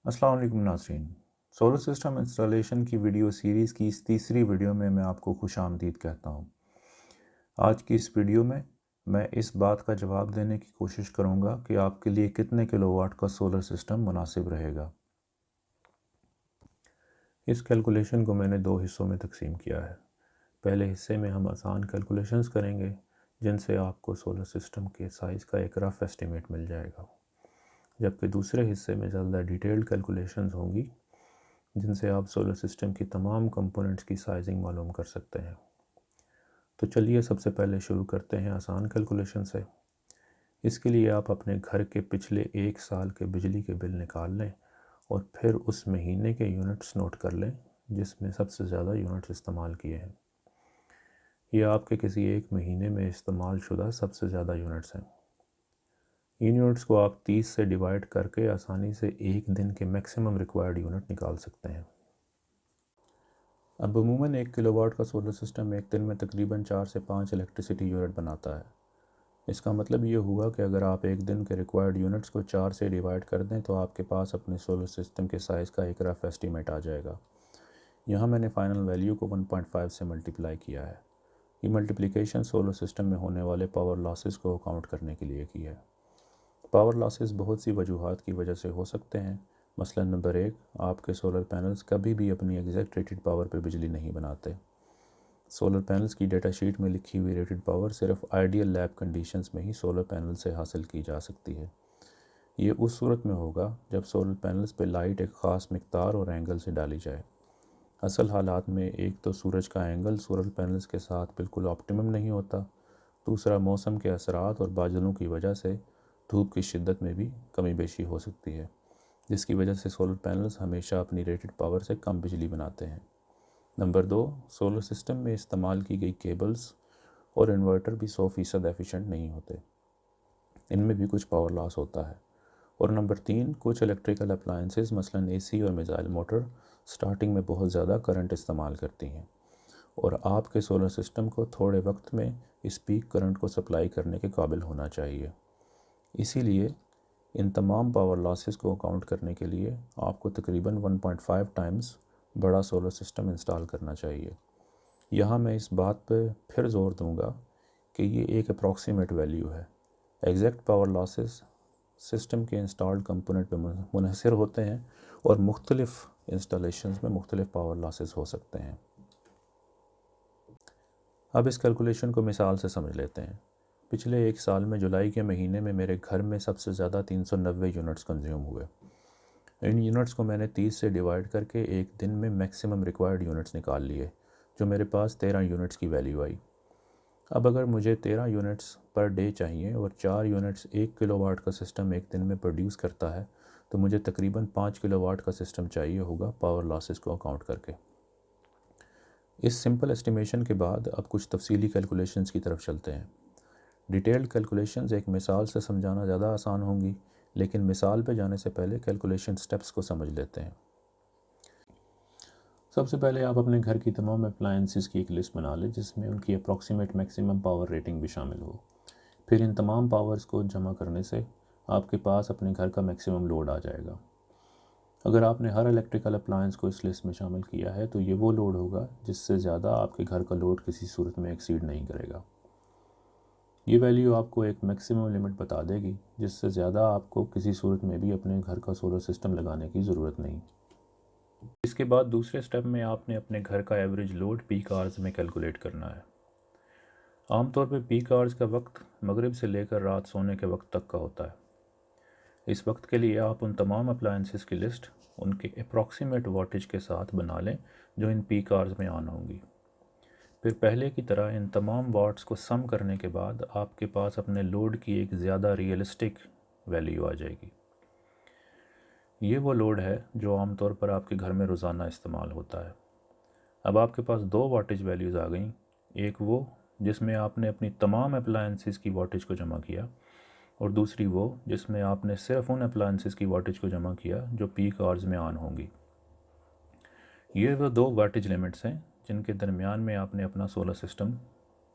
अस्सलाम वालेकुम नाज़रीन। सोलर सिस्टम इंस्टॉलेशन की वीडियो सीरीज़ की इस तीसरी वीडियो में मैं आपको खुशामदीद कहता हूँ। आज की इस वीडियो में मैं इस बात का जवाब देने की कोशिश करूँगा कि आपके लिए कितने किलोवाट का सोलर सिस्टम मुनासिब रहेगा। इस कैलकुलेशन को मैंने दो हिस्सों में तकसीम किया है। पहले हिस्से में हम आसान कैलकुलेशंस करेंगे जिनसे आपको सोलर सिस्टम के साइज़ का एक रफ़ एस्टिमेट मिल जाएगा, जबकि दूसरे हिस्से में ज़्यादा डिटेल्ड कैलकुलेशंस होंगी जिनसे आप सोलर सिस्टम की तमाम कंपोनेंट्स की साइजिंग मालूम कर सकते हैं। तो चलिए सबसे पहले शुरू करते हैं आसान कैलकुलेशन से। इसके लिए आप अपने घर के पिछले एक साल के बिजली के बिल निकाल लें और फिर उस महीने के यूनिट्स नोट कर लें जिसमें सबसे ज़्यादा यूनिट्स इस्तेमाल किए हैं। ये आपके किसी एक महीने में इस्तेमाल शुदा सबसे ज़्यादा यूनिट्स हैं। इन यूनिट्स को आप 30 से डिवाइड करके आसानी से एक दिन के मैक्सिमम रिक्वायर्ड यूनिट निकाल सकते हैं। अब अमूमन 1 किलोवाट का सोलर सिस्टम एक दिन में तकरीबन 4 से 5 इलेक्ट्रिसिटी यूनिट बनाता है। इसका मतलब ये हुआ कि अगर आप एक दिन के रिक्वायर्ड यूनिट्स को 4 से डिवाइड कर दें तो आपके पास अपने सोलर सिस्टम के साइज़ का एक रफ़ एस्टीमेट आ जाएगा। यहाँ मैंने फ़ाइनल वैल्यू को 1.5 से मल्टीप्लाई किया है। ये मल्टीप्लिकेशन सोलर सिस्टम में होने वाले पावर लॉसेस को अकाउंट करने के लिए की है। पावर लॉसेस बहुत सी वजूहात की वजह से हो सकते हैं। मसलन नंबर 1, आपके सोलर पैनल्स कभी भी अपनी एग्जैक्ट रेटेड पावर पर बिजली नहीं बनाते। सोलर पैनल्स की डेटा शीट में लिखी हुई रेटेड पावर सिर्फ आइडियल लैब कंडीशंस में ही सोलर पैनल से हासिल की जा सकती है। ये उस सूरत में होगा जब सोलर पैनल्स पे लाइट एक ख़ास मिक़दार और एंगल से डाली जाए। असल हालात में एक तो सूरज का एंगल सोलर पैनल्स के साथ बिल्कुल ऑप्टिमम नहीं होता, दूसरा मौसम के असरात और बादलों की वजह से धूप की शिद्दत में भी कमी बेशी हो सकती है, जिसकी वजह से सोलर पैनल्स हमेशा अपनी रेटेड पावर से कम बिजली बनाते हैं। नंबर 2, सोलर सिस्टम में इस्तेमाल की गई केबल्स और इन्वर्टर भी 100% एफिशिएंट नहीं होते, इनमें भी कुछ पावर लॉस होता है। और नंबर 3, कुछ इलेक्ट्रिकल अप्लायंसेस मसलन एसी और मिसाइल मोटर स्टार्टिंग में बहुत ज़्यादा करंट इस्तेमाल करती हैं और आपके सोलर सिस्टम को थोड़े वक्त में इस पीक करंट को सप्लाई करने के काबिल होना चाहिए। इसीलिए इन तमाम पावर लॉसेस को अकाउंट करने के लिए आपको तकरीबन 1.5 टाइम्स बड़ा सोलर सिस्टम इंस्टॉल करना चाहिए। यहाँ मैं इस बात पर फिर ज़ोर दूँगा कि ये एक अप्रॉक्सीमेट वैल्यू है। एग्जैक्ट पावर लॉसेस सिस्टम के इंस्टॉल्ड कंपोनेंट पर मुनहसर होते हैं और मुख्तलिफ़ इंस्टॉलेशंस में मुख्तलिफ़ पावर लॉसेस हो सकते हैं। अब इस कैलकुलेशन को मिसाल से समझ लेते हैं। पिछले एक साल में जुलाई के महीने में मेरे घर में सबसे ज़्यादा 390 यूनिट्स कंज्यूम हुए। इन यूनिट्स को मैंने 30 से डिवाइड करके एक दिन में मैक्सिमम रिक्वायर्ड यूनिट्स निकाल लिए, जो मेरे पास 13 यूनिट्स की वैल्यू आई। अब अगर मुझे 13 यूनिट्स पर डे चाहिए और 4 यूनिट्स 1 किलोवाट का सिस्टम एक दिन में प्रोड्यूस करता है, तो मुझे तकरीबन 5 किलोवाट का सिस्टम चाहिए होगा पावर लॉसेस को अकाउंट करके। इस सिंपल एस्टिमेशन के बाद अब कुछ तफसीली कैलकुलेशंस की तरफ चलते हैं। डिटेल्ड कैलकुलेशंस एक मिसाल से समझाना ज़्यादा आसान होंगी, लेकिन मिसाल पे जाने से पहले कैलकुलेशन स्टेप्स को समझ लेते हैं। सबसे पहले आप अपने घर की तमाम अप्लायंसेस की एक लिस्ट बना लें जिसमें उनकी अप्रॉक्सीमेट मैक्सिमम पावर रेटिंग भी शामिल हो। फिर इन तमाम पावर्स को जमा करने से आपके पास अपने घर का मैक्सिमम लोड आ जाएगा। अगर आपने हर इलेक्ट्रिकल अप्लायंस को इस लिस्ट में शामिल किया है तो ये वो लोड होगा जिससे ज़्यादा आपके घर का लोड किसी सूरत में एक्सीड नहीं करेगा। ये वैल्यू आपको एक मैक्सिमम लिमिट बता देगी जिससे ज़्यादा आपको किसी सूरत में भी अपने घर का सोलर सिस्टम लगाने की ज़रूरत नहीं। इसके बाद दूसरे स्टेप में आपने अपने घर का एवरेज लोड पीक आवर्स में कैलकुलेट करना है। आमतौर पर पीक आवर्स का वक्त मगरिब से लेकर रात सोने के वक्त तक का होता है। इस वक्त के लिए आप उन तमाम अप्लायंसेस की लिस्ट उनके अप्रॉक्सीमेट वाटेज के साथ बना लें जो इन पीक आवर्स में ऑन होंगी। फिर पहले की तरह इन तमाम वाट्स को सम करने के बाद आपके पास अपने लोड की एक ज़्यादा रियलिस्टिक वैल्यू आ जाएगी। ये वो लोड है जो आमतौर पर आपके घर में रोज़ाना इस्तेमाल होता है। अब आपके पास दो वाटेज वैल्यूज़ आ गई, एक वो जिसमें आपने अपनी तमाम अप्लायंसेस की वाटेज को जमा किया और दूसरी वो जिसमें आपने सिर्फ उन अप्लायंसेस की वाटेज को जमा किया जो पीक आवर्स में ऑन होंगी। ये वो दो वाटेज लिमिट्स हैं जिनके दरमियान में आपने अपना सोलर सिस्टम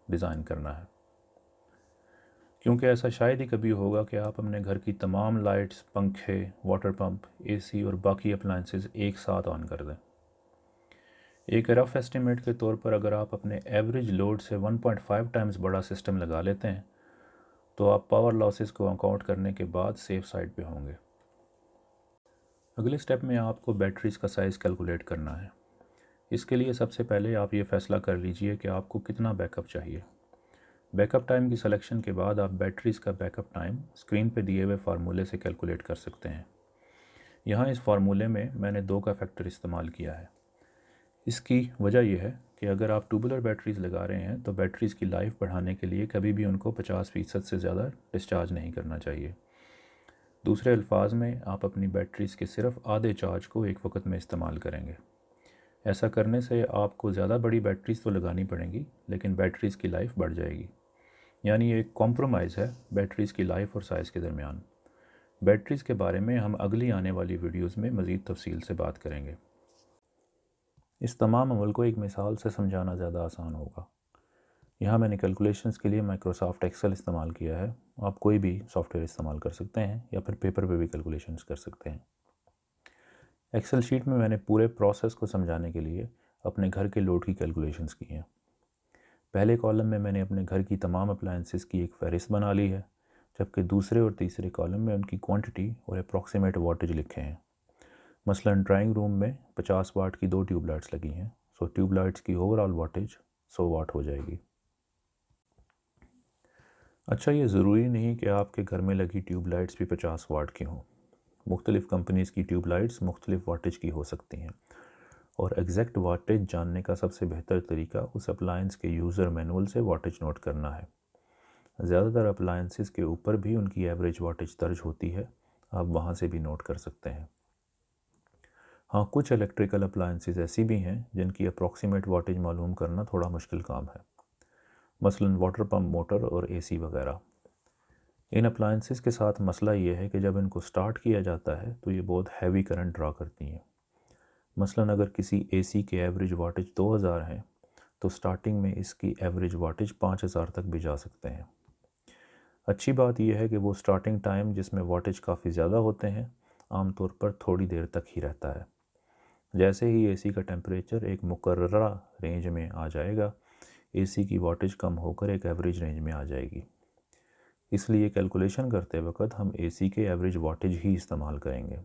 डिज़ाइन करना है। क्योंकि ऐसा शायद ही कभी होगा कि आप अपने घर की तमाम लाइट्स, पंखे, वाटर पंप, एसी और बाकी अप्लाइंसेस एक साथ ऑन कर दें। एक रफ़ एस्टिमेट के तौर पर अगर आप अपने एवरेज लोड से 1.5 टाइम्स बड़ा सिस्टम लगा लेते हैं तो आप पावर लॉसेस को अकाउंट करने के बाद सेफ साइड पे होंगे। अगले स्टेप में आपको बैटरीज़ का साइज़ कैलकुलेट करना है। इसके लिए सबसे पहले आप ये फ़ैसला कर लीजिए कि आपको कितना बैकअप चाहिए। बैकअप टाइम की सिलेक्शन के बाद आप बैटरीज़ का बैकअप टाइम स्क्रीन पे दिए हुए फार्मूले से कैलकुलेट कर सकते हैं। यहाँ इस फार्मूले में मैंने 2 का फैक्टर इस्तेमाल किया है। इसकी वजह यह है कि अगर आप ट्यूबुलर बैटरीज़ लगा रहे हैं तो बैटरीज़ की लाइफ बढ़ाने के लिए कभी भी उनको 50% से ज़्यादा डिस्चार्ज नहीं करना चाहिए। दूसरे अल्फाज में आप अपनी बैटरीज़ के सिर्फ आधे चार्ज को एक वक्त में इस्तेमाल करेंगे। ऐसा करने से आपको ज़्यादा बड़ी बैटरीज़ तो लगानी पड़ेंगी लेकिन बैटरीज़ की लाइफ बढ़ जाएगी। यानी ये एक कॉम्प्रोमाइज़ है बैटरीज़ की लाइफ और साइज़ के दरमियान। बैटरीज़ के बारे में हम अगली आने वाली वीडियोज़ में मज़ीद तफसील से बात करेंगे। इस तमाम अमल को एक मिसाल से समझाना ज़्यादा आसान होगा। यहाँ मैंने कैलकुलेशंस के लिए माइक्रोसॉफ्ट एक्सेल इस्तेमाल किया है। आप कोई भी सॉफ्टवेयर इस्तेमाल कर सकते हैं या फिर पेपर पे भी कैलकुलेशंस कर सकते हैं। एक्सेल शीट में मैंने पूरे प्रोसेस को समझाने के लिए अपने घर के लोड की कैलकुलेशंस की हैं। पहले कॉलम में मैंने अपने घर की तमाम अप्लायंसेस की एक फ़हरिस्त बना ली है, जबकि दूसरे और तीसरे कॉलम में उनकी क्वांटिटी और अप्रॉक्सीमेट वाटेज लिखे हैं। मसलन ड्राइंग रूम में 50 वाट की 2 ट्यूबलाइट्स लगी हैं, सो ट्यूबलाइट्स की ओवरऑल वाटेज 100 वाट हो जाएगी। अच्छा, ये ज़रूरी नहीं कि आपके घर में लगी ट्यूबलाइट्स भी 50 वाट की हों। मुख्तलिफ़ कंपनीज़ की ट्यूबलाइट्स मुख्तलिफ़ वाटेज की हो सकती हैं और एग्जैक्ट वाटेज जानने का सबसे बेहतर तरीका उस अप्लायंस के यूज़र मैनुअल से वाटेज नोट करना है। ज़्यादातर अप्लायंसेस के ऊपर भी उनकी एवरेज वाटेज दर्ज होती है, आप वहाँ से भी नोट कर सकते हैं। हाँ, कुछ इलेक्ट्रिकल अप्लायंसेस ऐसी भी हैं जिनकी अप्रॉक्सीमेट वाटेज मालूम करना थोड़ा मुश्किल काम है, मसलन वाटर पम्प मोटर और एसी वगैरह। इन अप्लायंसेस के साथ मसला ये है कि जब इनको स्टार्ट किया जाता है तो ये बहुत हैवी करंट ड्रा करती हैं। मसलन अगर किसी एसी के एवरेज वाटेज 2000 हैं तो स्टार्टिंग में इसकी एवरेज वाटेज 5000 तक भी जा सकते हैं। अच्छी बात यह है कि वो स्टार्टिंग टाइम जिसमें वाटेज काफ़ी ज़्यादा होते हैं आमतौर पर थोड़ी देर तक ही रहता है। जैसे ही एसी का टेम्परेचर एक मुकर्ररा रेंज में आ जाएगा, एसी की वाटेज कम होकर एक एवरेज रेंज में आ जाएगी। इसलिए कैलकुलेशन करते वक्त हम एसी के एवरेज वाटेज ही इस्तेमाल करेंगे।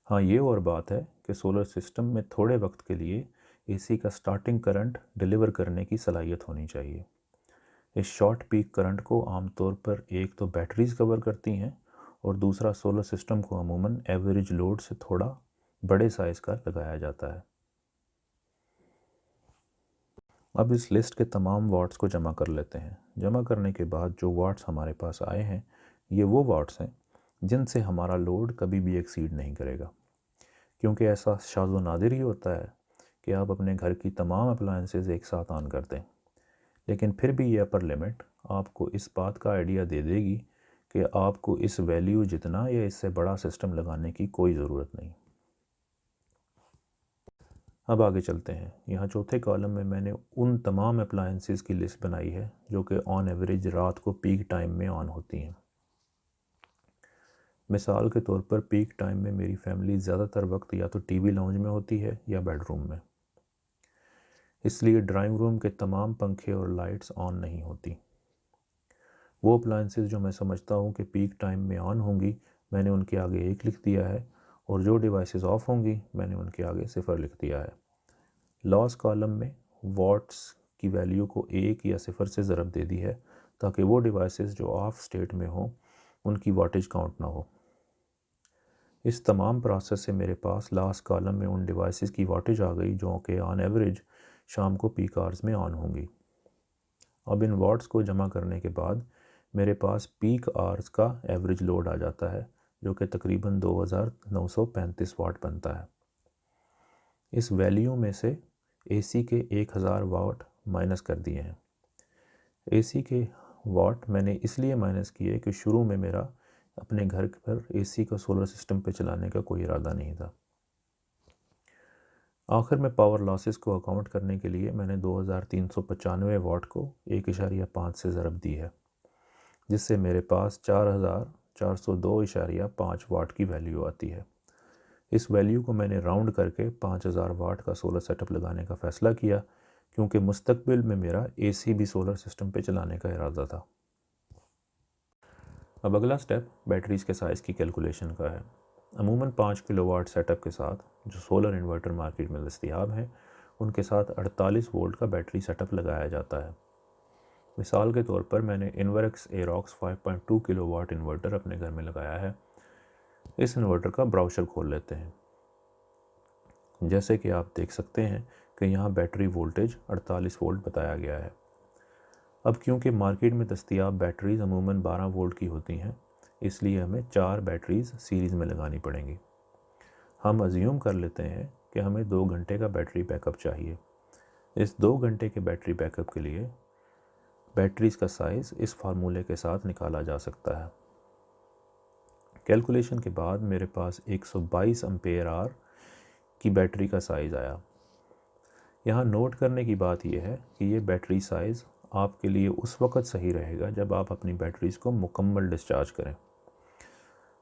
हाँ, ये और बात है कि सोलर सिस्टम में थोड़े वक्त के लिए एसी का स्टार्टिंग करंट डिलीवर करने की सलाहियत होनी चाहिए। इस शॉर्ट पीक करंट को आमतौर पर एक तो बैटरीज कवर करती हैं और दूसरा सोलर सिस्टम को अमूमन एवरेज लोड से थोड़ा बड़े साइज़ का लगाया जाता है। अब इस लिस्ट के तमाम वाट्स को जमा कर लेते हैं। जमा करने के बाद जो वाट्स हमारे पास आए हैं ये वो वाट्स हैं जिनसे हमारा लोड कभी भी एक्सीड नहीं करेगा, क्योंकि ऐसा शाज़ व नादिर ही होता है कि आप अपने घर की तमाम अप्लायंसेस एक साथ ऑन कर दें। लेकिन फिर भी ये अपर लिमिट आपको इस बात का आइडिया दे देगी कि आपको इस वैल्यू जितना या इससे बड़ा सिस्टम लगाने की कोई ज़रूरत नहीं। अब आगे चलते हैं। यहाँ चौथे कॉलम में मैंने उन तमाम अप्लायंसेस की लिस्ट बनाई है जो कि ऑन एवरेज रात को पीक टाइम में ऑन होती हैं। मिसाल के तौर पर पीक टाइम में मेरी फैमिली ज़्यादातर वक्त या तो टीवी लाउंज में होती है या बेडरूम में, इसलिए ड्राइंग रूम के तमाम पंखे और लाइट्स ऑन नहीं होती। वो अप्लायंसेस जो मैं समझता हूँ कि पीक टाइम में ऑन होंगी मैंने उनके आगे 1 लिख दिया है और जो डिवाइसेस ऑफ होंगी मैंने उनके आगे 0 लिख दिया है। लॉस कॉलम में वॉट्स की वैल्यू को 1 या 0 से ज़रब दे दी है ताकि वो डिवाइसेस जो ऑफ स्टेट में हों उनकी वाटेज काउंट ना हो। इस तमाम प्रोसेस से मेरे पास लास्ट कॉलम में उन डिवाइसेस की वाटेज आ गई जो कि ऑन एवरेज शाम को पीक आवर्स में ऑन होंगी। अब इन वाट्स को जमा करने के बाद मेरे पास पीक आवर्स का एवरेज लोड आ जाता है जो कि तकरीबन 2935 वाट बनता है। इस वैल्यू में से एसी के 1000 वाट माइनस कर दिए हैं। एसी के वाट मैंने इसलिए माइनस किए कि शुरू में मेरा अपने घर पर एसी को सोलर सिस्टम पे चलाने का कोई इरादा नहीं था। आखिर में पावर लॉसेस को अकाउंट करने के लिए मैंने 2395 वाट को 1.5 से ज़रब दी है। जिससे मेरे पास 4402.5 वाट की वैल्यू आती है। इस वैल्यू को मैंने राउंड करके 5000 वाट का सोलर सेटअप लगाने का फ़ैसला किया, क्योंकि मुस्तकबिल में मेरा एसी भी सोलर सिस्टम पे चलाने का इरादा था। अब अगला स्टेप बैटरीज़ के साइज़ की कैलकुलेशन का है। अमूमन 5 किलोवाट सेटअप के साथ जो सोलर इन्वर्टर मार्केट में दस्तयाब हैं, उनके साथ 48 वोल्ट का बैटरी सेटअप लगाया जाता है। मिसाल के तौर पर मैंने इन्वर्क्स एरोक्स 5.2 किलोवाट इन्वर्टर अपने घर में लगाया है। इस इन्वर्टर का ब्राउशर खोल लेते हैं। जैसे कि आप देख सकते हैं कि यहाँ बैटरी वोल्टेज 48 वोल्ट बताया गया है। अब क्योंकि मार्केट में दस्तयाब बैटरीज़ अमूमन 12 वोल्ट की होती हैं, इसलिए हमें 4 बैटरीज़ सीरीज़ में लगानी पड़ेंगी। हम अज्यूम कर लेते हैं कि हमें 2 घंटे का बैटरी बैकअप चाहिए। इस 2 घंटे के बैटरी बैकअप के लिए बैटरीज़ का साइज़ इस फार्मूले के साथ निकाला जा सकता है। कैलकुलेशन के बाद मेरे पास 122 एम्पेयर आवर की बैटरी का साइज़ आया। यहाँ नोट करने की बात यह है कि ये बैटरी साइज़ आपके लिए उस वक़्त सही रहेगा जब आप अपनी बैटरीज़ को मुकम्मल डिस्चार्ज करें।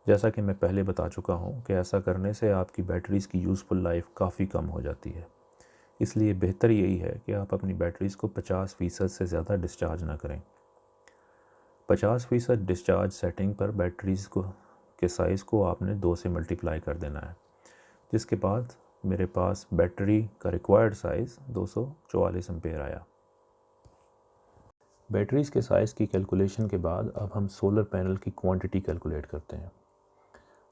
जैसा कि मैं पहले बता चुका हूँ कि ऐसा करने से आपकी बैटरीज़ की यूज़फुल लाइफ काफ़ी कम हो जाती है। इसलिए बेहतर यही है कि आप अपनी बैटरीज़ को 50% से ज़्यादा डिस्चार्ज ना करें। 50% डिस्चार्ज सेटिंग पर बैटरीज़ को के साइज़ को आपने 2 से मल्टीप्लाई कर देना है, जिसके बाद मेरे पास बैटरी का रिक्वायर्ड साइज़ 244 एम्पेयर आया। बैटरीज़ के साइज़ की कैलकुलेशन के बाद अब हम सोलर पैनल की क्वांटिटी कैलकुलेट करते हैं।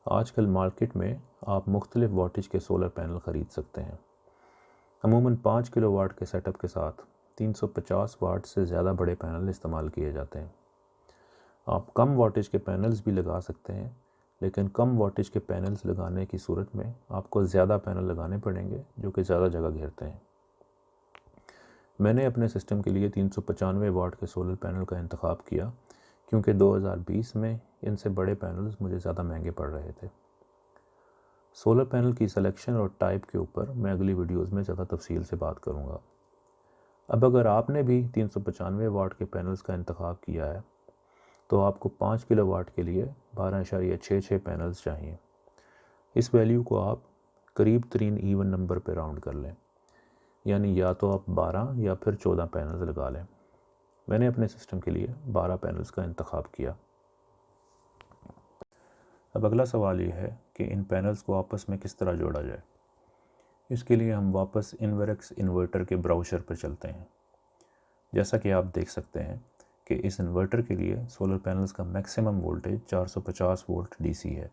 आजकल मार्केट में आप मुख्तलिफ वाटेज के सोलर पैनल ख़रीद सकते हैं। अमूमन 5 किलोवाट के सेटअप के साथ 350 वाट से ज़्यादा बड़े पैनल इस्तेमाल किए जाते हैं। आप कम वाटेज के पैनल्स भी लगा सकते हैं, लेकिन कम वाटेज के पैनल्स लगाने की सूरत में आपको ज़्यादा पैनल लगाने पड़ेंगे जो कि ज़्यादा जगह घेरते हैं। मैंने अपने सिस्टम के लिए 395 वाट के सोलर पैनल का इंतखाब किया, क्योंकि 2020 में इनसे बड़े पैनल्स मुझे ज़्यादा महंगे पड़ रहे थे। सोलर पैनल की सिलेक्शन और टाइप के ऊपर मैं अगली वीडियोस में ज़्यादा तफसील से बात करूँगा। अब अगर आपने भी 395 वाट के पैनल्स का इंतखाब किया है, तो आपको 5 किलोवाट के लिए 12.66 पैनल्स चाहिए। इस वैल्यू को आप करीब तरीन ईवन नंबर पर राउंड कर लें, यानी या तो आप 12 या फिर 14 पैनल्स लगा लें। मैंने अपने सिस्टम के लिए 12 पैनल्स का इंतखाब किया। अब अगला सवाल ये है कि इन पैनल्स को आपस में किस तरह जोड़ा जाए। इसके लिए हम वापस इन्वर्क्स इन्वर्टर के ब्राउशर पर चलते हैं। जैसा कि आप देख सकते हैं कि इस इन्वर्टर के लिए सोलर पैनल्स का मैक्सिमम वोल्टेज 450 वोल्ट डीसी है,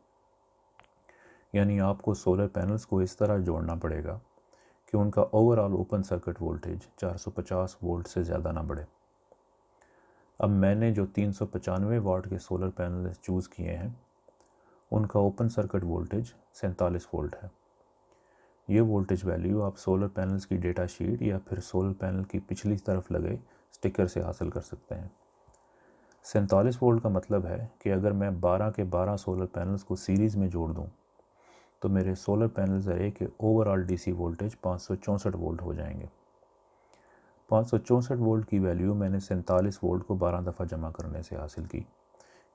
यानी आपको सोलर पैनल्स को इस तरह जोड़ना पड़ेगा कि उनका overall open circuit voltage 450 volt से ज़्यादा ना बढ़े। अब मैंने जो 395 वाट के सोलर पैनल चूज़ किए हैं, उनका ओपन सर्किट वोल्टेज 47 वोल्ट है। ये वोल्टेज वैल्यू आप सोलर पैनल्स की डेटा शीट या फिर सोलर पैनल की पिछली तरफ लगे स्टिकर से हासिल कर सकते हैं। 47 वोल्ट का मतलब है कि अगर मैं 12 के 12 सोलर पैनल्स को सीरीज़ में जोड़ दूं, तो मेरे सोलर पैनल्स अरे के ओवरऑल डीसी वोल्टेज 564 वोल्ट हो जाएंगे। 564 वोल्ट की वैल्यू मैंने 47 वोल्ट को 12 दफ़ा जमा करने से हासिल की,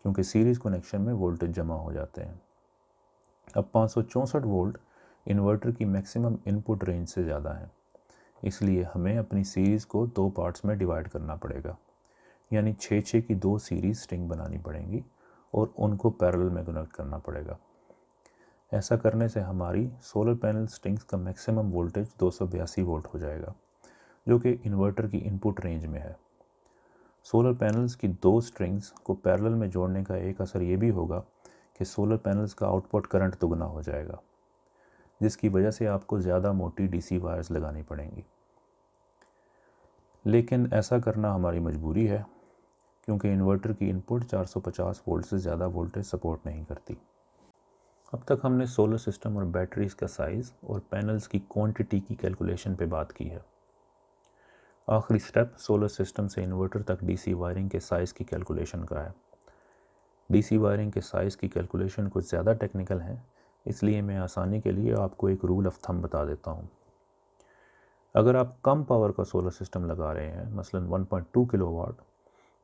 क्योंकि सीरीज़ कनेक्शन में वोल्टेज जमा हो जाते हैं। अब 564 वोल्ट इन्वर्टर की मैक्सिमम इनपुट रेंज से ज़्यादा है, इसलिए हमें अपनी सीरीज़ को 2 पार्ट्स में डिवाइड करना पड़ेगा, यानी 6-6 की 2 सीरीज़ स्ट्रिंग बनानी पड़ेंगी और उनको पैरेलल में कनेक्ट करना पड़ेगा। ऐसा करने से हमारी सोलर पैनल स्ट्रिंग्स का मैक्सिमम वोल्टेज 282 वोल्ट हो जाएगा, जो कि इन्वर्टर की इनपुट रेंज में है। सोलर पैनल्स की 2 स्ट्रिंग्स को पैरेलल में जोड़ने का एक असर ये भी होगा कि सोलर पैनल्स का आउटपुट करंट दोगुना हो जाएगा, जिसकी वजह से आपको ज़्यादा मोटी डीसी वायर्स लगानी पड़ेंगी। लेकिन ऐसा करना हमारी मजबूरी है, क्योंकि इन्वर्टर की इनपुट 450 वोल्ट से ज़्यादा वोल्टेज सपोर्ट नहीं करती। अब तक हमने सोलर सिस्टम और बैटरीज़ का साइज़ और पैनल्स की क्वांटिटी की कैलकुलेशन पे बात की है। आखिरी स्टेप सोलर सिस्टम से इन्वर्टर तक डीसी वायरिंग के साइज़ की कैलकुलेशन का है। डीसी वायरिंग के साइज़ की कैलकुलेशन कुछ ज़्यादा टेक्निकल है, इसलिए मैं आसानी के लिए आपको एक रूल ऑफ थंब बता देता हूँ। अगर आप कम पावर का सोलर सिस्टम लगा रहे हैं, मसलन 1.2 किलोवाट,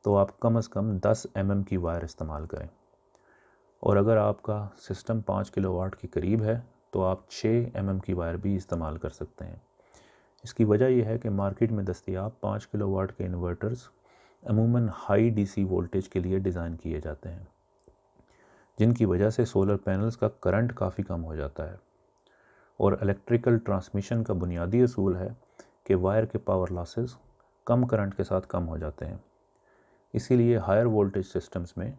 तो आप कम से कम 10 mm की वायर इस्तेमाल करें, और अगर आपका सिस्टम 5 किलोवाट के करीब है तो आप 6 mm की वायर भी इस्तेमाल कर सकते हैं। इसकी वजह यह है कि मार्केट में दस्तयाब 5 किलोवाट के इन्वर्टर्स अमूमन हाई DC वोल्टेज के लिए डिज़ाइन किए जाते हैं, जिनकी वजह से सोलर पैनल्स का करंट काफ़ी कम हो जाता है। और इलेक्ट्रिकल ट्रांसमिशन का बुनियादी असूल है कि वायर के पावर लॉसेस कम करंट के साथ कम हो जाते हैं, इसीलिए हायर वोल्टेज सिस्टम्स में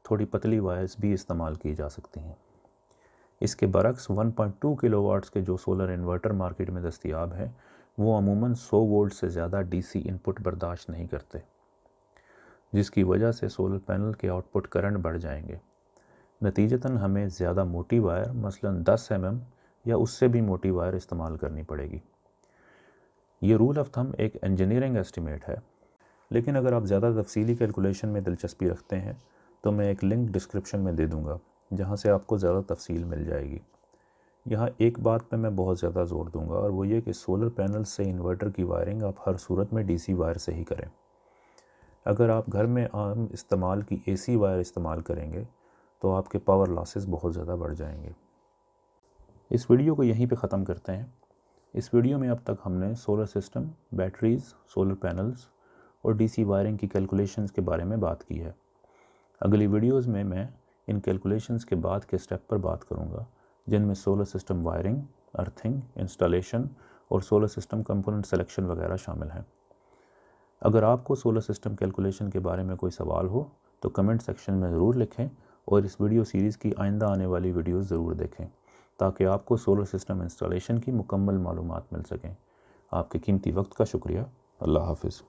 थोड़ी पतली वायर्स भी इस्तेमाल की जा सकती हैं। इसके बरक्स 1.2 किलोवाट्स के जो सोलर इन्वर्टर मार्केट में दस्तयाब हैं वो अमूमन 100 वोल्ट से ज़्यादा DC इनपुट बर्दाश्त नहीं करते, जिसकी वजह से सोलर पैनल के आउटपुट करंट बढ़ जाएंगे। नतीजतन हमें ज़्यादा मोटी वायर मसलन 10 mm या उससे भी मोटी वायर इस्तेमाल करनी पड़ेगी। ये रूल ऑफ थंब एक इंजीनियरिंग एस्टिमेट है, लेकिन अगर आप ज़्यादा तफसीली कैलकुलेशन में दिलचस्पी रखते हैं तो मैं एक लिंक डिस्क्रिप्शन में दे दूँगा जहाँ से आपको ज़्यादा तफसील मिल जाएगी। यहाँ एक बात पे मैं बहुत ज़्यादा ज़ोर दूँगा, और वो ये कि सोलर पैनल से इन्वर्टर की वायरिंग आप हर सूरत में DC वायर से ही करें। अगर आप घर में आम इस्तेमाल की AC वायर इस्तेमाल करेंगे तो आपके पावर लॉसेस बहुत ज़्यादा बढ़ जाएंगे। इस वीडियो को यहीं पे ख़त्म करते हैं। इस वीडियो में अब तक हमने solar system, batteries, solar panels और DC वायरिंग की कैलकुलेशंस के बारे में बात की है। अगली वीडियोज़ में मैं इन कैलकुलेशंस के बाद के स्टेप पर बात करूँगा, जिनमें solar system wiring, earthing, installation और सोलर सिस्टम कंपोनेंट सिलेक्शन वगैरह शामिल हैं। अगर आपको सोलर सिस्टम कैलकुलेशन के बारे में कोई सवाल हो तो कमेंट सेक्शन में ज़रूर लिखें, और इस वीडियो सीरीज़ की आइंदा आने वाली वीडियोज़ ज़रूर देखें ताकि आपको सोलर सिस्टम इंस्टॉलेशन की मुकम्मल मालूमात मिल सकें। आपके कीमती वक्त का शुक्रिया। अल्लाह हाफ़िज़।